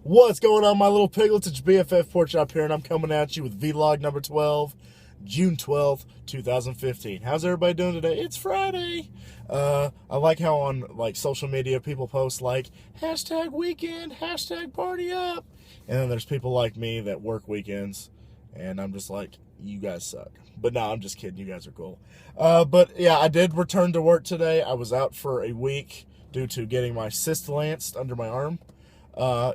What's going on, my little piglets? It's BFF Porkchop here, and I'm coming at you with vlog number 12, June 12th, 2015. How's everybody doing today? It's Friday. I like how on social media people post hashtag weekend, hashtag party up, and then there's people like me that work weekends, and I'm just like, you guys suck. But no, I'm just kidding. You guys are cool. But yeah, I did return to work today. I was out for a week due to getting my cyst lanced under my arm.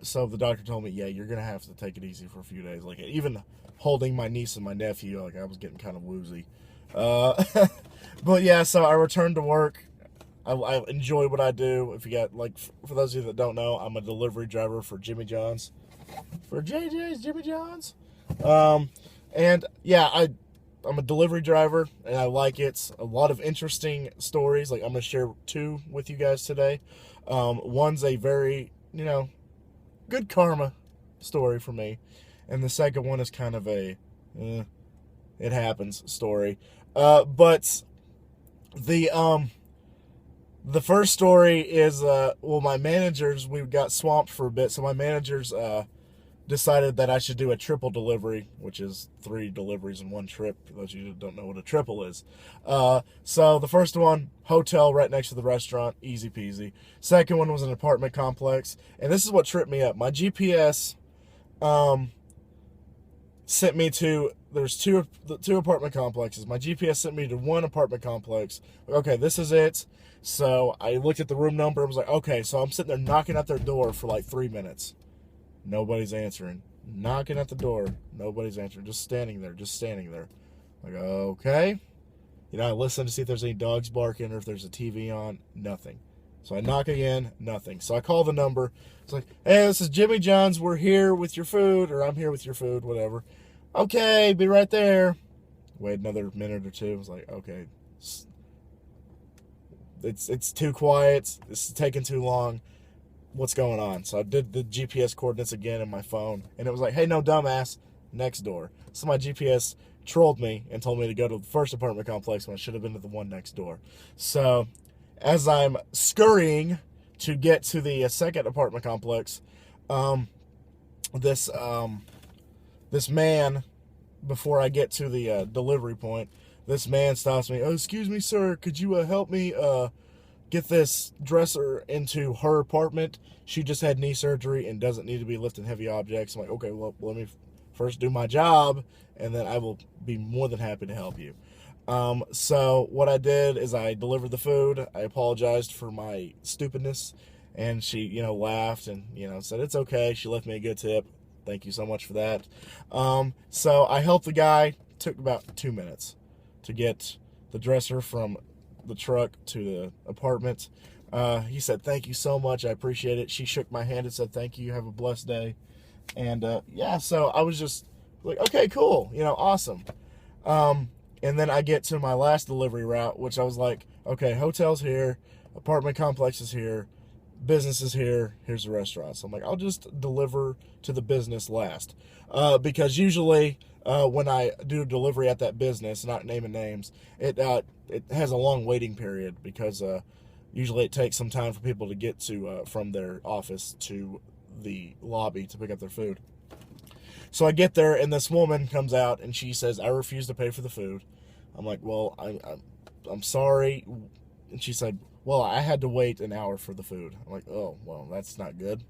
So the doctor told me, yeah, you're going to have to take it easy for a few days. Even holding my niece and my nephew, I was getting kind of woozy. But yeah, so I returned to work. I enjoy what I do. If you got, for those of you that don't know, I'm a delivery driver for Jimmy John's. For JJ's Jimmy John's. And yeah, I'm a delivery driver, and I like it. A lot of interesting stories. I'm going to share two with you guys today. One's a very, good karma story for me, and the second one is kind of a it happens story. But the first story is my managers, we got swamped for a bit, so my managers decided that I should do a triple delivery, which is 3 deliveries in one trip, for those of you who don't know what a triple is. So the first one, hotel right next to the restaurant, easy peasy. Second one was an apartment complex, and this is what tripped me up. My GPS sent me to, there's two apartment complexes. My GPS sent me to one apartment complex. Okay, this is it. So I looked at the room number and was like, okay, so I'm sitting there knocking at their door for 3 minutes. Nobody's answering. Knocking at the door. Nobody's answering. Just standing there. Okay. I listen to see if there's any dogs barking or if there's a TV on. Nothing. So I knock again. Nothing. So I call the number. It's like, hey, this is Jimmy John's. We're here with your food, or I'm here with your food, whatever. Okay, be right there. Wait another minute or two. I was like, okay. It's too quiet. This is taking too long. What's going on? So I did the GPS coordinates again in my phone, and it was like, hey, no, dumbass, next door. So my GPS trolled me and told me to go to the first apartment complex when I should have been to the one next door. So as I'm scurrying to get to the second apartment complex, this man, before I get to the delivery point, this man stops me. Oh, excuse me, sir, could you help me get this dresser into her apartment? She just had knee surgery and doesn't need to be lifting heavy objects. I'm like, okay, well, let me first do my job, and then I will be more than happy to help you. So what I did is I delivered the food. I apologized for my stupidness, and she, laughed and, said, it's okay. She left me a good tip. Thank you so much for that. So I helped the guy. It took about 2 minutes to get the dresser from the truck to the apartment. He said, thank you so much, I appreciate it. She shook my hand and said, thank you, have a blessed day. And yeah, so I was just like, okay, cool, awesome. And then I get to my last delivery route, which I was like, okay, hotel's here, apartment complex is here, business is here, here's the restaurant. So I'm like, I'll just deliver to the business last, because usually when I do delivery at that business, not naming names, it has a long waiting period, because usually it takes some time for people to get to from their office to the lobby to pick up their food. So I get there, and this woman comes out, and she says, I refuse to pay for the food. I'm like, well, I'm sorry. And she said, well, I had to wait an hour for the food. I'm like, oh, well, that's not good.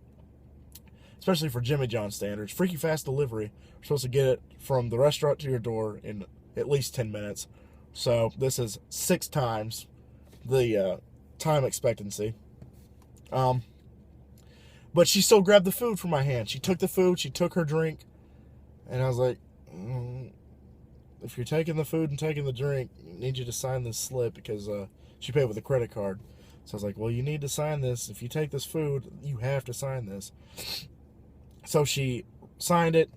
Especially for Jimmy John standards. Freaky fast delivery. We're supposed to get it from the restaurant to your door in at least 10 minutes. So this is 6 times the time expectancy. But she still grabbed the food from my hand. She took the food. She took her drink. And I was like, if you're taking the food and taking the drink, I need you to sign this slip, because she paid with a credit card. So I was like, well, you need to sign this. If you take this food, you have to sign this. So she signed it,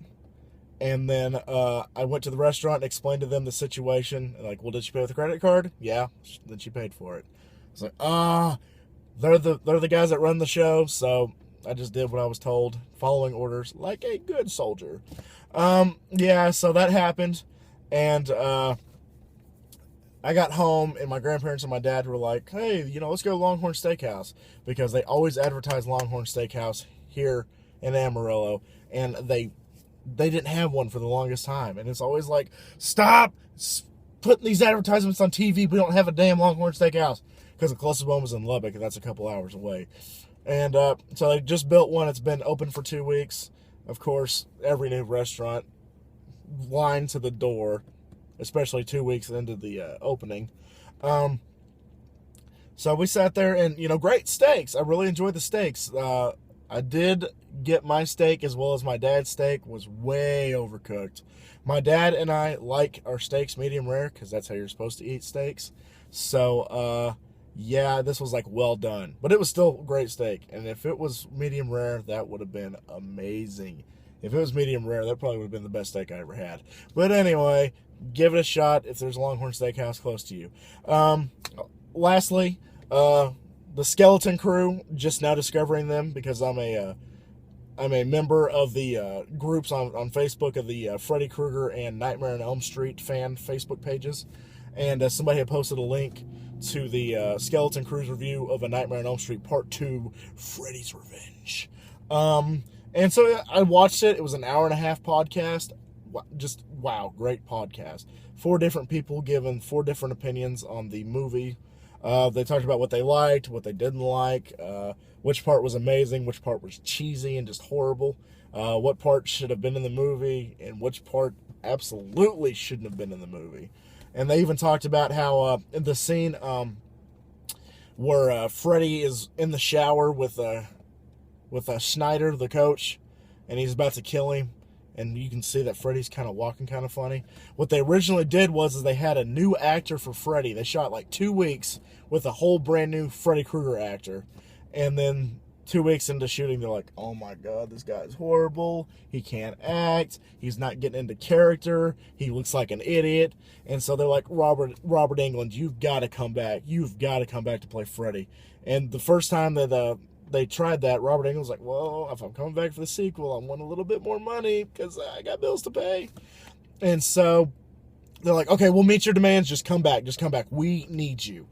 and then I went to the restaurant and explained to them the situation. Like, well, did she pay with a credit card? Yeah. Then she paid for it. I was like, they're the guys that run the show, so I just did what I was told, following orders like a good soldier. Yeah, so that happened, and I got home, and my grandparents and my dad were like, hey, let's go to Longhorn Steakhouse, because they always advertise Longhorn Steakhouse here in Amarillo, and they didn't have one for the longest time. And it's always like, stop putting these advertisements on TV. We don't have a damn Longhorn Steakhouse, because the closest one was in Lubbock, and that's a couple hours away. And so they just built one. It's been open for 2 weeks. Of course, every new restaurant line to the door, especially 2 weeks into the opening. So we sat there, and, great steaks. I really enjoyed the steaks. I did get my steak as well as my dad's steak. Was way overcooked. My dad and I like our steaks medium rare, because that's how you're supposed to eat steaks. So, yeah, this was like well done. But it was still great steak. And if it was medium rare, that would have been amazing. If it was medium rare, that probably would have been the best steak I ever had. But anyway, give it a shot if there's a Longhorn Steakhouse close to you. Lastly, the Skeleton Crew, just now discovering them because I'm a member of the groups on Facebook of the Freddy Krueger and Nightmare on Elm Street fan Facebook pages. And somebody had posted a link to the Skeleton Crew's review of A Nightmare on Elm Street Part 2, Freddy's Revenge. And so I watched it. It was an hour-and-a-half podcast. Just, wow, great podcast. 4 different people giving 4 different opinions on the movie. They talked about what they liked, what they didn't like, which part was amazing, which part was cheesy and just horrible, what part should have been in the movie, and which part absolutely shouldn't have been in the movie. And they even talked about how in the scene where Freddy is in the shower with Schneider, the coach, and he's about to kill him, and you can see that Freddy's kind of walking kind of funny. What they originally did was they had a new actor for Freddy. They shot like 2 weeks with a whole brand new Freddy Krueger actor. And then 2 weeks into shooting, they're like, oh my God, this guy's horrible. He can't act. He's not getting into character. He looks like an idiot. And so they're like, Robert Englund, you've got to come back. You've got to come back to play Freddy. And the first time that they tried that, Robert Englund's like, well, if I'm coming back for the sequel, I want a little bit more money because I got bills to pay. And so they're like, okay, we'll meet your demands. Just come back. Just come back. We need you.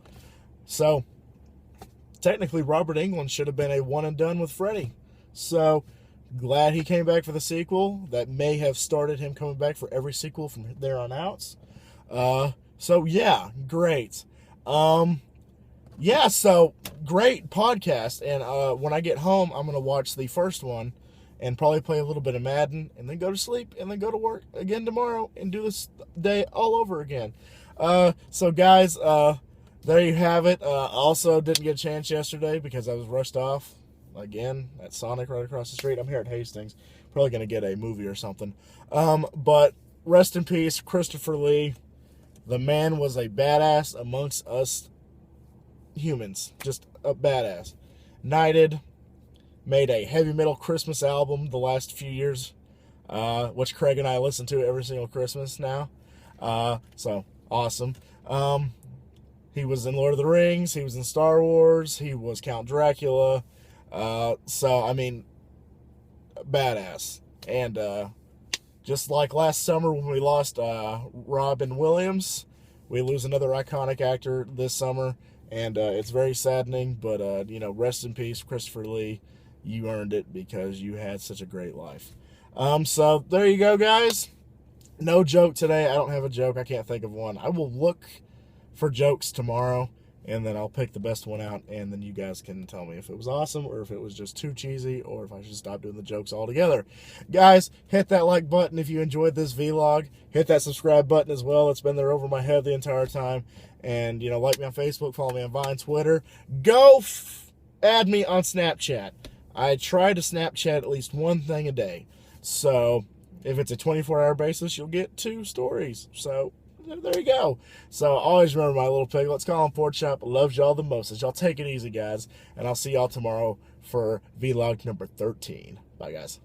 So technically, Robert Englund should have been a one and done with Freddy. So glad he came back for the sequel. That may have started him coming back for every sequel from there on out. So yeah, great. Yeah, so great podcast. And when I get home, I'm going to watch the first one and probably play a little bit of Madden and then go to sleep and then go to work again tomorrow and do this day all over again. So guys, there you have it. Also didn't get a chance yesterday because I was rushed off again at Sonic right across the street. I'm here at Hastings. Probably going to get a movie or something. But rest in peace, Christopher Lee. The man was a badass amongst us humans. Just a badass. Knighted. Made a heavy metal Christmas album the last few years, which Craig and I listen to every single Christmas now. So awesome. He was in Lord of the Rings. He was in Star Wars. He was Count Dracula. So, I mean, badass. And just like last summer when we lost Robin Williams, we lose another iconic actor this summer. And it's very saddening. But, rest in peace, Christopher Lee. You earned it because you had such a great life. So, there you go, guys. No joke today. I don't have a joke. I can't think of one. I will look for jokes tomorrow, and then I'll pick the best one out, and then you guys can tell me if it was awesome or if it was just too cheesy or if I should stop doing the jokes altogether. Guys, hit that like button if you enjoyed this vlog. Hit that subscribe button as well. It's been there over my head the entire time. And, like me on Facebook, follow me on Vine, Twitter. Go add me on Snapchat. I try to Snapchat at least one thing a day. So if it's a 24-hour basis, you'll get 2 stories. So there you go. So always remember my little piglets. Call him Pork Chop. Loves y'all the most. Y'all take it easy, guys. And I'll see y'all tomorrow for vlog number 13. Bye, guys.